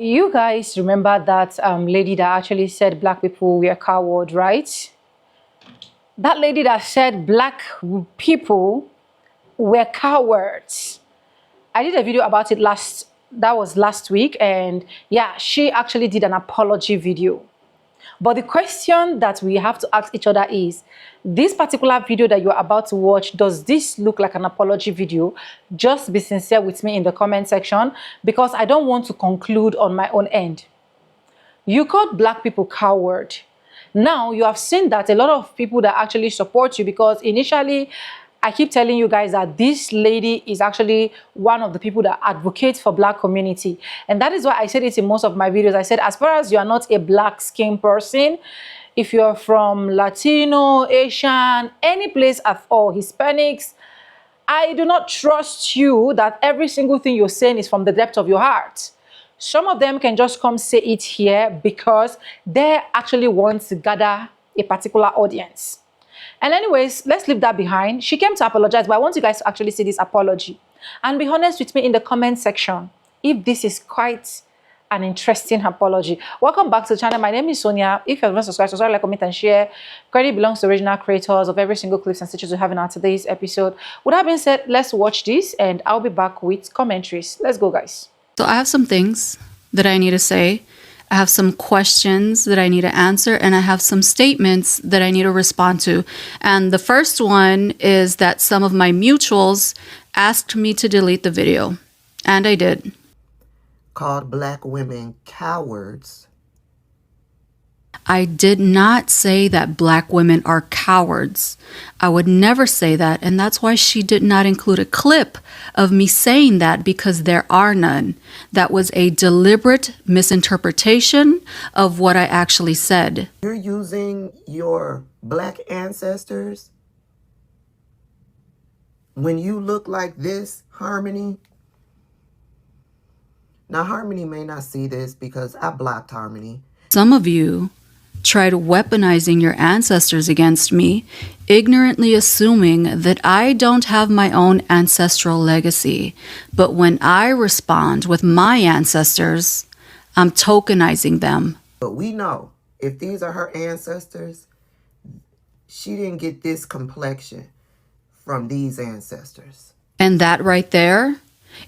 You guys remember that lady that actually said black people were coward, right? That lady that said black people were cowards. I did a video about it that was last week, and yeah, she actually did an apology video. But the question that we have to ask each other is, this particular video that you're about to watch, does this look like an apology video? Just be sincere with me in the comment section, because I don't want to conclude on my own end. You called black people coward. Now you have seen that a lot of people that actually support you, because initially I keep telling you guys that this lady is actually one of the people that advocates for black community. And that is why I said it in most of my videos. I said, as far as you are not a black skin person, if you're from Latino, Asian, any place at all, Hispanics, I do not trust you that every single thing you're saying is from the depth of your heart. Some of them can just come say it here because they actually want to gather a particular audience. And anyways, let's leave that behind. She came to apologize, but I want you guys to actually see this apology. And be honest with me in the comment section if this is quite an interesting apology. Welcome back to the channel. My name is Sonia. If you have not subscribed, subscribe, like, comment, and share. Credit belongs to original creators of every single clips and stitches we have in our today's episode. With that being said, let's watch this and I'll be back with commentaries. Let's go, guys. So I have some things that I need to say. I have some questions that I need to answer, and I have some statements that I need to respond to. And the first one is that some of my mutuals asked me to delete the video, and I did. Called black women cowards. I did not say that black women are cowards. I would never say that, and that's why she did not include a clip of me saying that, because there are none. That was a deliberate misinterpretation of what I actually said. You're using your black ancestors when you look like this, Harmony. Now, Harmony may not see this because I blocked Harmony. Some of you tried weaponizing your ancestors against me, ignorantly assuming that I don't have my own ancestral legacy. But when I respond with my ancestors, I'm tokenizing them. But we know if these are her ancestors, she didn't get this complexion from these ancestors. And that right there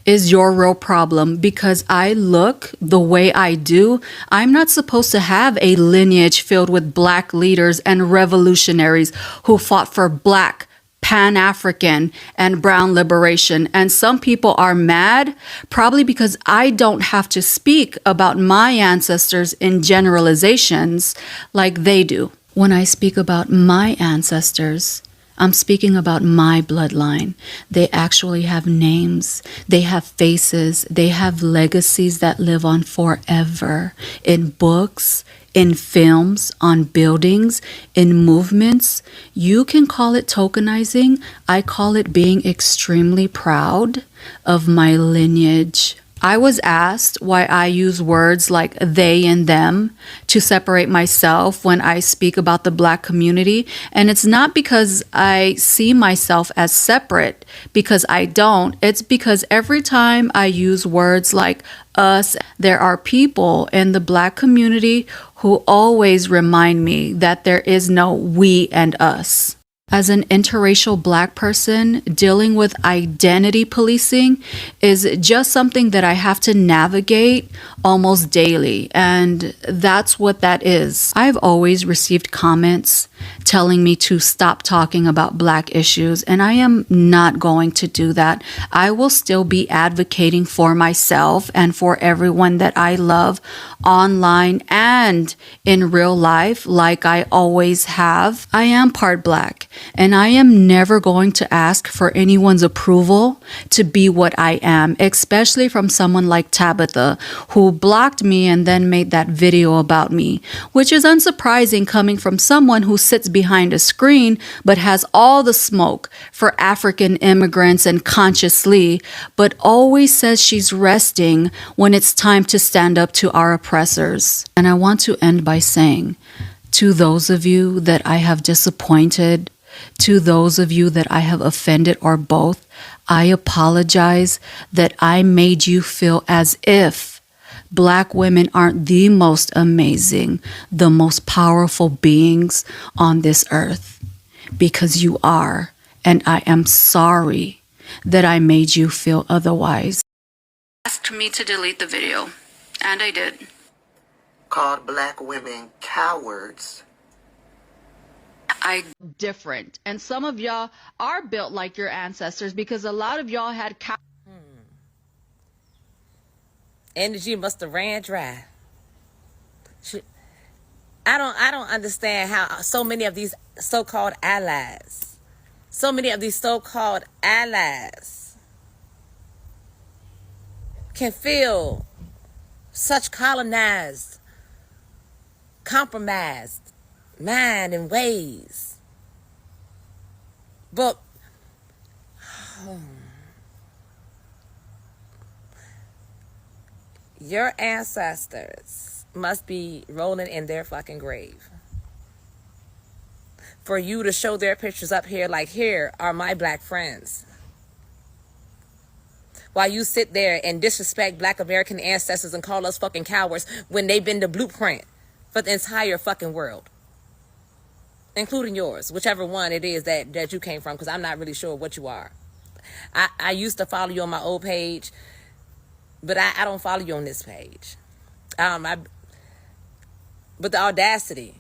is your real problem, because I look the way I do. I'm not supposed to have a lineage filled with black leaders and revolutionaries who fought for black, Pan-African, and brown liberation. And some people are mad probably because I don't have to speak about my ancestors in generalizations like they do. When I speak about my ancestors, I'm speaking about my bloodline. They actually have names, they have faces, they have legacies that live on forever, in books, in films, on buildings, in movements. You can call it tokenizing. I call it being extremely proud of my lineage. I was asked why I use words like they and them to separate myself when I speak about the black community. And it's not because I see myself as separate, because I don't. It's because every time I use words like us, there are people in the black community who always remind me that there is no we and us. As an interracial black person, dealing with identity policing is just something that I have to navigate almost daily, and that's what that is. I've always received comments telling me to stop talking about black issues, and I am not going to do that. I will still be advocating for myself and for everyone that I love online and in real life, like I always have. I am part black, and I am never going to ask for anyone's approval to be what I am, especially from someone like Tabitha, who blocked me and then made that video about me, which is unsurprising coming from someone who sits behind a screen but has all the smoke for African immigrants and consciously, but always says she's resting when it's time to stand up to our oppressors. And I want to end by saying, to those of you that I have disappointed, to those of you that I have offended, or both, I apologize that I made you feel as if Black women aren't the most amazing, the most powerful beings on this earth, because you are, and I am sorry that I made you feel otherwise. Asked me to delete the video, and I did. Called black women cowards. I different, and some of y'all are built like your ancestors because a lot of y'all had Energy must have ran dry. I don't understand how so many of these so-called allies, can feel such colonized, compromised mind and ways. But your ancestors must be rolling in their fucking grave for you to show their pictures up here like, here are my black friends, while you sit there and disrespect black American ancestors and call us fucking cowards when they've been the blueprint for the entire fucking world, including yours, whichever one it is that you came from, because I'm not really sure what you are. I used to follow you on my old page, but I don't follow you on this page. But the audacity.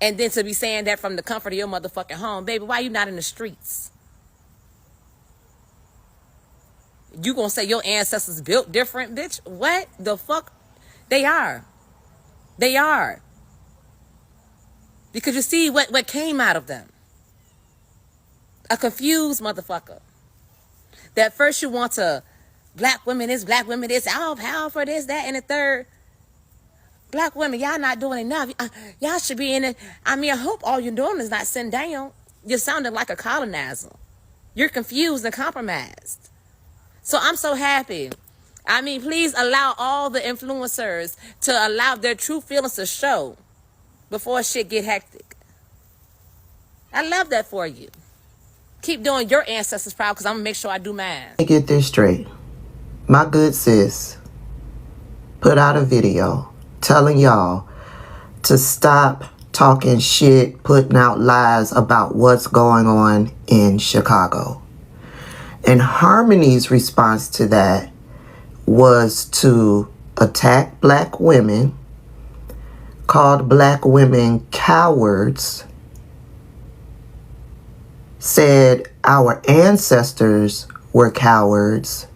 And then to be saying that from the comfort of your motherfucking home. Baby, why you not in the streets? You gonna say your ancestors built different, bitch? What the fuck? They are. They are. Because you see what came out of them. A confused motherfucker. That first you want to, black women this, all powerful, this, that, and the third. Black women, y'all not doing enough. Y'all should be in it. I mean, I hope all you're doing is not sitting down. You're sounding like a colonizer. You're confused and compromised. So I'm so happy. I mean, please allow all the influencers to allow their true feelings to show before shit get hectic. I love that for you. Keep doing your ancestors proud, because I'm going to make sure I do mine. Let me get this straight. My good sis put out a video telling y'all to stop talking shit, putting out lies about what's going on in Chicago. And Harmony's response to that was to attack black women, called black women cowards, said our ancestors were cowards.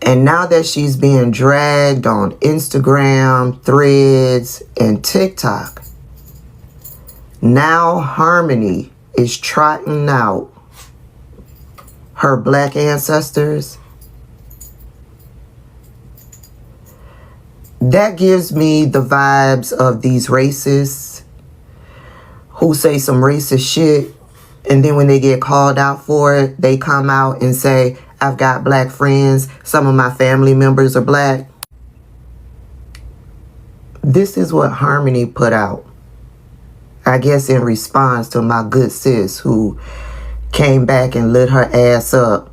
And now that she's being dragged on Instagram, Threads, and TikTok, now Harmony is trotting out her black ancestors. That gives me the vibes of these racists who say some racist shit, and then when they get called out for it, they come out and say, I've got black friends, some of my family members are black. This is what Harmony put out, I guess in response to my good sis who came back and lit her ass up,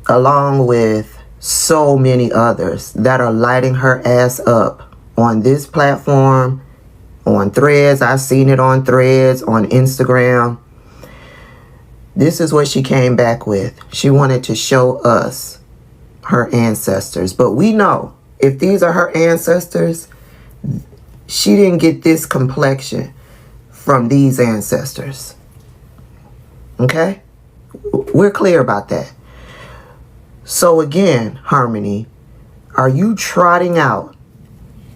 along with so many others that are lighting her ass up on this platform, on Threads. I've seen it on Threads, on Instagram. This is what she came back with. She wanted to show us her ancestors. But we know if these are her ancestors, she didn't get this complexion from these ancestors. Okay? We're clear about that. So again, Harmony, are you trotting out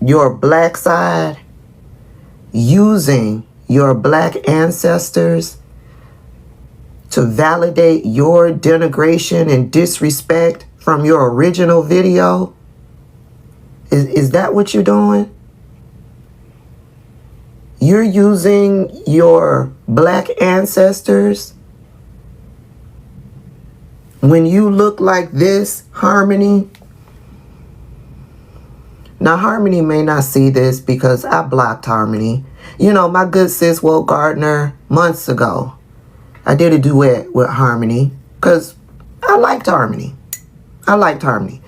your black side, using your black ancestors to validate your denigration and disrespect from your original video? Is that what you're doing? You're using your black ancestors when you look like this, Harmony. Now, Harmony may not see this because I blocked Harmony. You know, my good sis, Will Gardner, months ago, I did a duet with Harmony because I liked Harmony. I liked Harmony.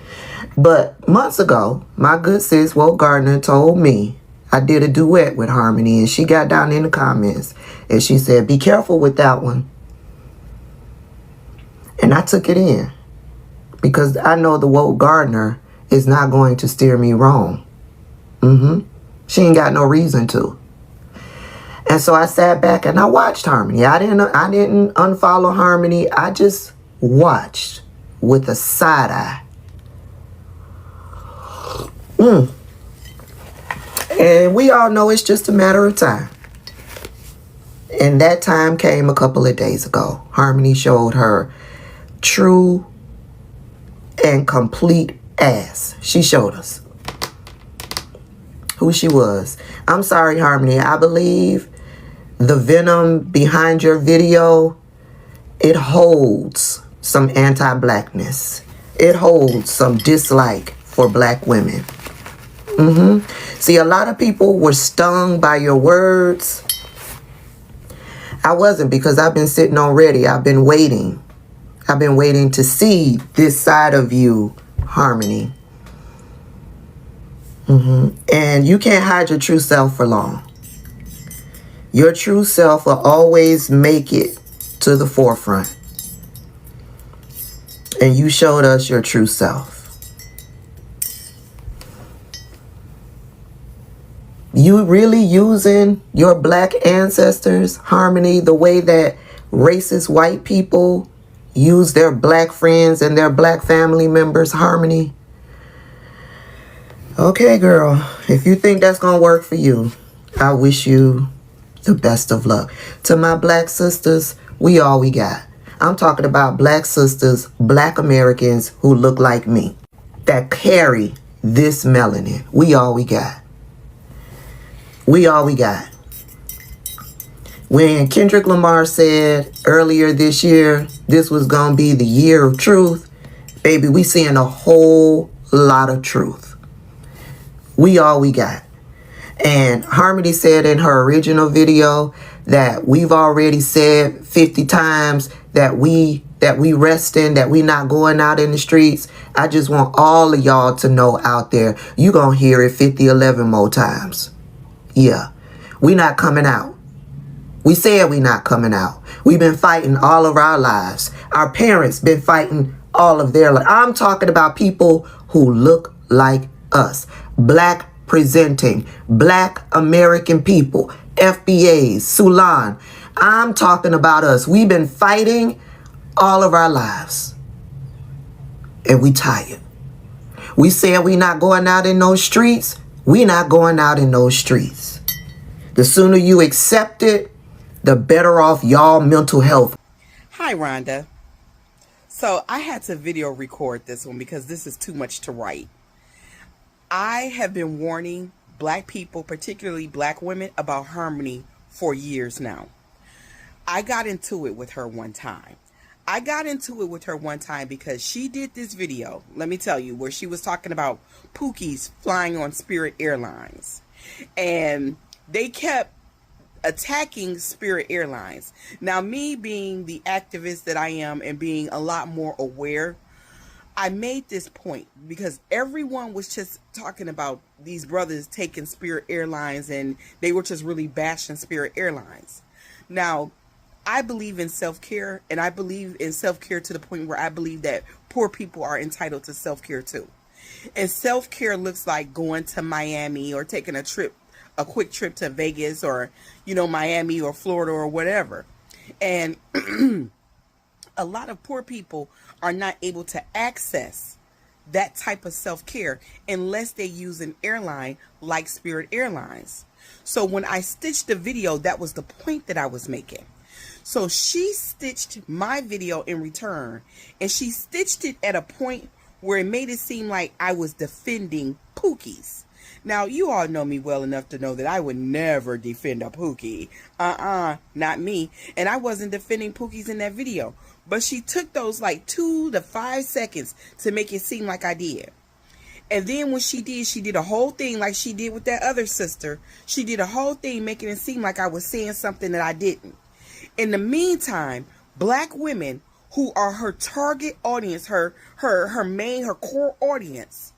But months ago, my good sis, Woke Gardner, told me I did a duet with Harmony, and she got down in the comments and she said, be careful with that one. And I took it in because I know the Woke Gardner is not going to steer me wrong. She ain't got no reason to. And so I sat back and I watched Harmony. I didn't unfollow Harmony. I just watched with a side eye. And we all know it's just a matter of time. And that time came a couple of days ago. Harmony showed her true and complete ass. She showed us who she was. I'm sorry, Harmony. I believe the venom behind your video, it holds some anti-blackness. It holds some dislike for black women. See, a lot of people were stung by your words. I wasn't, because I've been sitting on ready. I've been waiting. I've been waiting to see this side of you, Harmony. And you can't hide your true self for long. Your true self will always make it to the forefront. And you showed us your true self. You really using your black ancestors, Harmony, the way that racist white people use their black friends and their black family members, Harmony? Okay, girl, if you think that's gonna work for you, I wish you the best of luck. To my black sisters, we all we got. I'm talking about black sisters, black Americans who look like me, that carry this melanin. We all we got. We all we got. When Kendrick Lamar said earlier this year, this was going to be the year of truth, baby, we seeing a whole lot of truth. We all we got. And Harmony said in her original video that we've already said 50 times that we resting, that we not going out in the streets. I just want all of y'all to know out there, you going to hear it 50, 11 more times. Yeah, we not coming out. We said we not coming out. We've been fighting all of our lives. Our parents been fighting all of their lives. I'm talking about people who look like us. Black presenting, black American people, FBAs, Sulan. I'm talking about us. We've been fighting all of our lives. And we tired. We said we not going out in those streets. We not going out in those streets. The sooner you accept it, the better off y'all mental health. Hi, Rhonda. So I had to video record this one because this is too much to write. I have been warning black people, particularly black women, about Harmony for years now. I got into it with her one time. Because she did this video, let me tell you, where she was talking about Pookies flying on Spirit Airlines. And they kept attacking Spirit Airlines. Now, me being the activist that I am and being a lot more aware, I made this point because everyone was just talking about these brothers taking Spirit Airlines and they were just really bashing Spirit Airlines. Now, I believe in self-care, and I believe in self-care to the point where I believe that poor people are entitled to self-care too. And self-care looks like going to Miami or taking a quick trip to Vegas or, Miami or Florida or whatever. And a lot of poor people are not able to access that type of self-care unless they use an airline like Spirit Airlines. So when I stitched the video, that was the point that I was making. So she stitched my video in return, and she stitched it at a point where it made it seem like I was defending Pookies. Now, you all know me well enough to know that I would never defend a Pookie. Not me. And I wasn't defending Pookies in that video. But she took those like 2 to 5 seconds to make it seem like I did. And then when she did a whole thing like she did with that other sister. She did a whole thing making it seem like I was saying something that I didn't. In the meantime, black women who are her target audience, her core audience,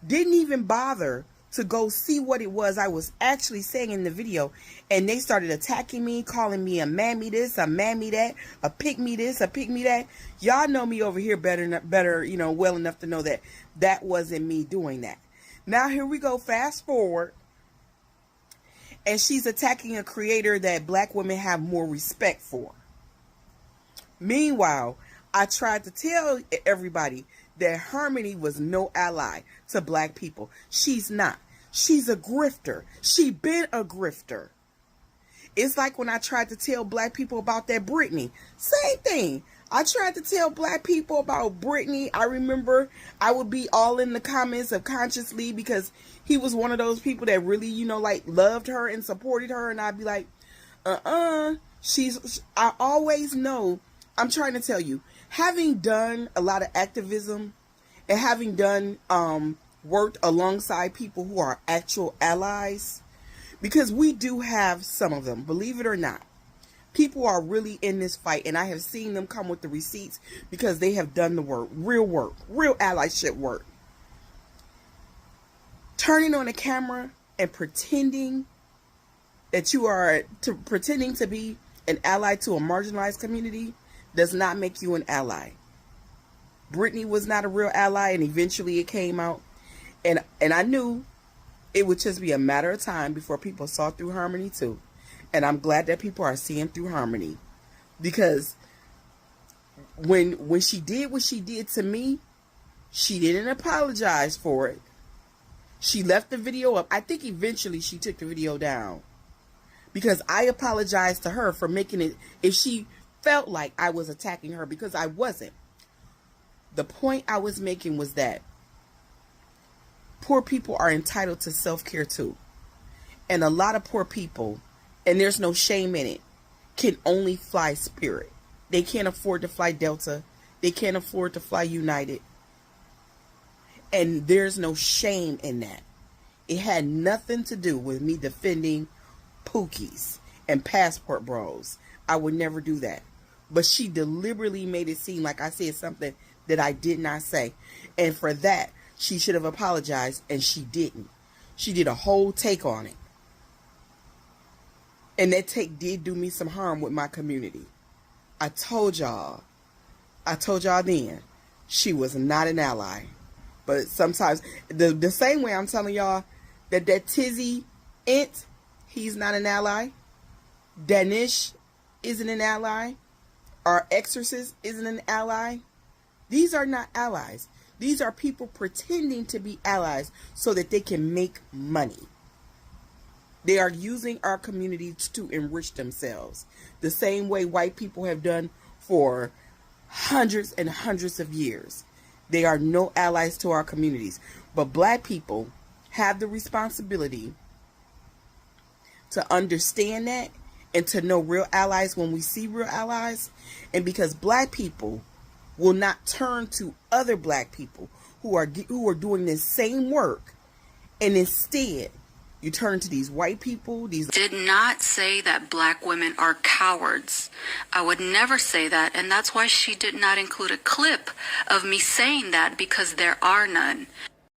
didn't even bother to go see what it was I was actually saying in the video. And they started attacking me, calling me a mammy this, a mammy that, a pick me this, a pick me that. Y'all know me over here better, you know, well enough to know that that wasn't me doing that. Now here we go, fast forward. And she's attacking a creator that black women have more respect for. Meanwhile, I tried to tell everybody that Harmony was no ally to black people. She's not. She's a grifter. She been a grifter. It's like when I tried to tell black people about that Britney. Same thing. I tried to tell black people about Britney. I remember I would be all in the comments subconsciously because he was one of those people that really, you know, like loved her and supported her. And I'd be like, I always know. I'm trying to tell you, having done a lot of activism and having done worked alongside people who are actual allies, because we do have some of them, believe it or not. People are really in this fight, and I have seen them come with the receipts because they have done the work, real allyship work. Turning on a camera and pretending that you are pretending to be an ally to a marginalized community does not make you an ally. Britney was not a real ally, and eventually it came out. And I knew it would just be a matter of time before people saw through Harmony too. And I'm glad that people are seeing through Harmony. Because when she did what she did to me, she didn't apologize for it. She left the video up. I think eventually she took the video down. Because I apologized to her for making it, if she felt like I was attacking her, because I wasn't. The point I was making was that poor people are entitled to self-care too. And a lot of poor people, and there's no shame in it, can only fly Spirit. They can't afford to fly Delta. They can't afford to fly United. And there's no shame in that. It had nothing to do with me defending Pookies and passport bros. I would never do that. But she deliberately made it seem like I said something that I did not say. And for that, she should have apologized, and she didn't. She did a whole take on it. And that take did do me some harm with my community. I told y'all then, she was not an ally. But sometimes, the same way I'm telling y'all that Tizzy Int, he's not an ally. Danish isn't an ally. Our exorcist isn't an ally. These are not allies. These are people pretending to be allies so that they can make money. They are using our communities to enrich themselves. The same way white people have done for hundreds and hundreds of years. They are no allies to our communities. But black people have the responsibility to understand that and to know real allies when we see real allies. And because black people will not turn to other black people who are doing this same work, and instead you turn to these white people. Did not say that black women are cowards. I would never say that, and that's why she did not include a clip of me saying that, because there are none.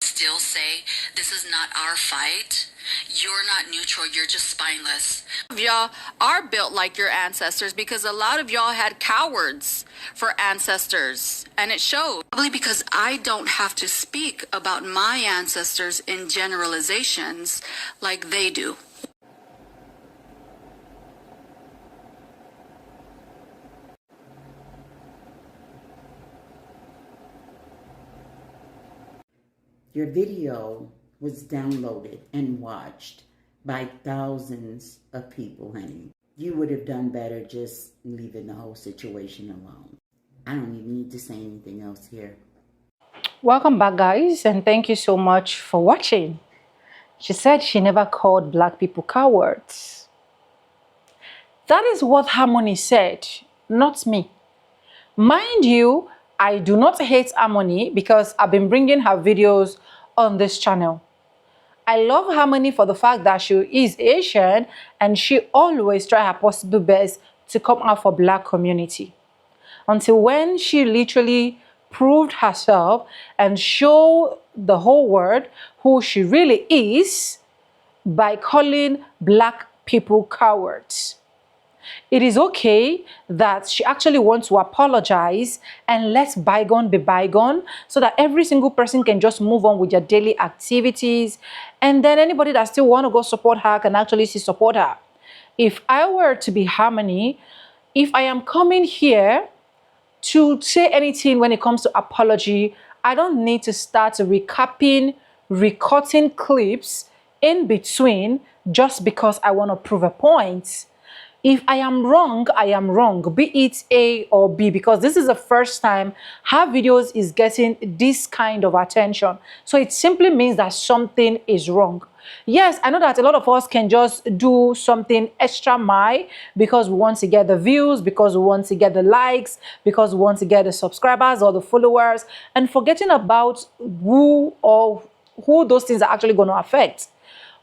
Still say this is not our fight. You're not neutral, you're just spineless. Y'all are built like your ancestors because a lot of y'all had cowards for ancestors, and it shows. Probably because I don't have to speak about my ancestors in generalizations like they do. Your video was downloaded and watched by thousands of people, honey. You would have done better just leaving the whole situation alone. I don't even need to say anything else here. Welcome back, guys, and thank you so much for watching. She said she never called black people cowards. That is what Harmony said, not me. Mind you, I do not hate Harmony because I've been bringing her videos on this channel. I love Harmony for the fact that she is Asian and she always tries her possible best to come out for black community. until when she literally proved herself and showed the whole world who she really is by calling black people cowards. It is okay that she actually wants to apologize and let bygone be bygone so that every single person can just move on with their daily activities. And then anybody that still want to go support her can actually see support her. If I were to be Harmony, if I am coming here to say anything when it comes to apology, I don't need to start recapping, recutting clips in between just because I want to prove a point. If I am wrong, I am wrong, be it A or B, because this is the first time her videos is getting this kind of attention. So it simply means that something is wrong. Yes, I know that a lot of us can just do something extra mile because we want to get the views, because we want to get the likes, because we want to get the subscribers or the followers, and forgetting about who those things are actually going to affect.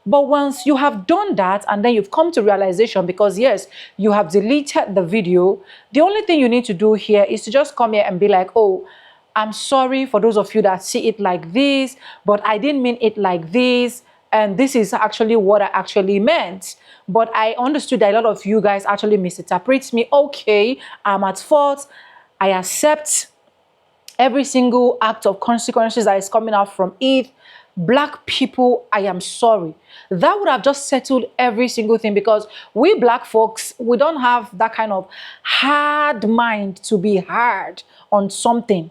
But once you have done that and then you've come to realization, because yes, you have deleted the video, the only thing you need to do here is to just come here and be like, oh, I'm sorry for those of you that see it like this, but I didn't mean it like this. And this is actually what I actually meant. But I understood that a lot of you guys actually misinterpret me. Okay, I'm at fault. I accept every single act of consequences that is coming out from it. Black people, I am sorry. That would have just settled every single thing, because we black folks, we don't have that kind of hard mind to be hard on something.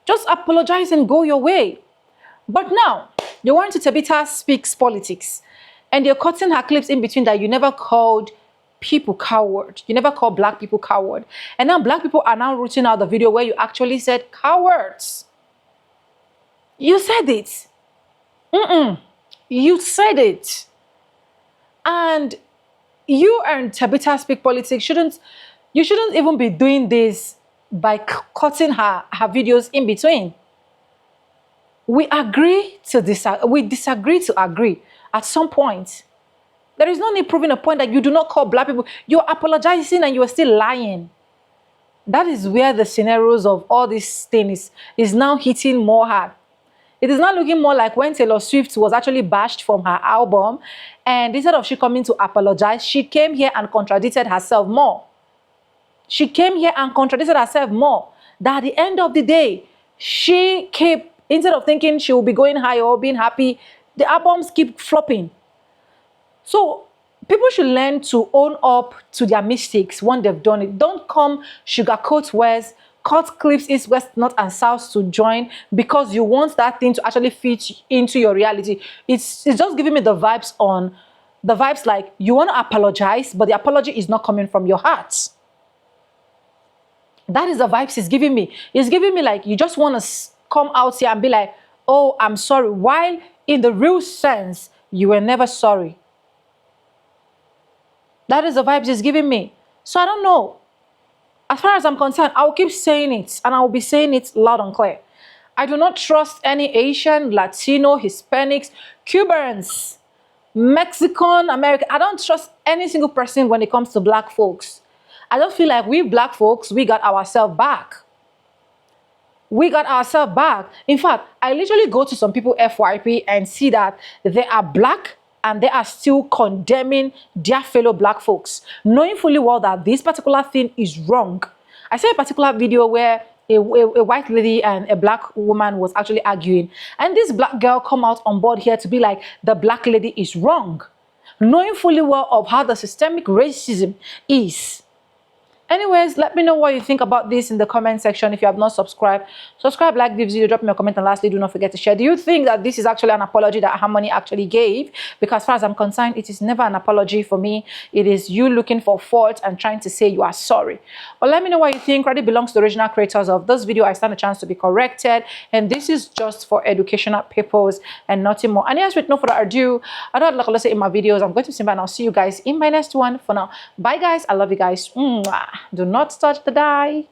Just apologize and go your way. But now, you want to Tabitha Speaks Politics, and you're cutting her clips in between that you never called people coward. You never called black people coward. And now black people are now rooting out the video where you actually said cowards. You said it. You said it. And you and Tabitha Speak Politics shouldn't even be doing this by cutting her videos in between. We agree to disagree. We disagree to agree at some point. There is no need proving a point that you do not call black people. You're apologizing and you are still lying. That is where the scenarios of all this thing is now hitting more hard. It is now looking more like when Taylor Swift was actually bashed from her album, and instead of she coming to apologize, she came here and contradicted herself more. She came here and contradicted herself more. That at the end of the day, she kept, instead of thinking she will be going high or being happy, the albums keep flopping. So people should learn to own up to their mistakes when they've done it. Don't come sugarcoat words, cut clips east, west, north, and south to join because you want that thing to actually fit into your reality. It's just giving me the vibes like you want to apologize, but the apology is not coming from your heart. That is the vibes it's giving me. It's giving me like you just want to come out here and be like, oh, I'm sorry, while in the real sense, you were never sorry. That is the vibes it's giving me. So I don't know. As far as I'm concerned, I will keep saying it, and I will be saying it loud and clear. I do not trust any Asian, Latino, Hispanics, Cubans, Mexican, American. I don't trust any single person when it comes to black folks. I just feel like we black folks, we got ourselves back. We got ourselves back. In fact, I literally go to some people FYP and see that they are black and they are still condemning their fellow black folks, knowing fully well that this particular thing is wrong. I saw a particular video where a white lady and a black woman was actually arguing, and this black girl come out on board here to be like, the black lady is wrong, knowing fully well of how the systemic racism is. Anyways, let me know what you think about this in the comment section. If you have not subscribed, subscribe, like this video, drop me a comment, and lastly, do not forget to share. Do you think that this is actually an apology that Harmony actually gave? Because as far as I'm concerned, it is never an apology for me. It is you looking for fault and trying to say you are sorry. But let me know what you think. Credit belongs to the original creators of this video. I stand a chance to be corrected, and this is just for educational purpose and nothing more. And yes, with no further ado, I don't like to say in my videos, I'm going to simba and I'll see you guys in my next one. For now, bye guys. I love you guys. Mwah. Do not touch the die.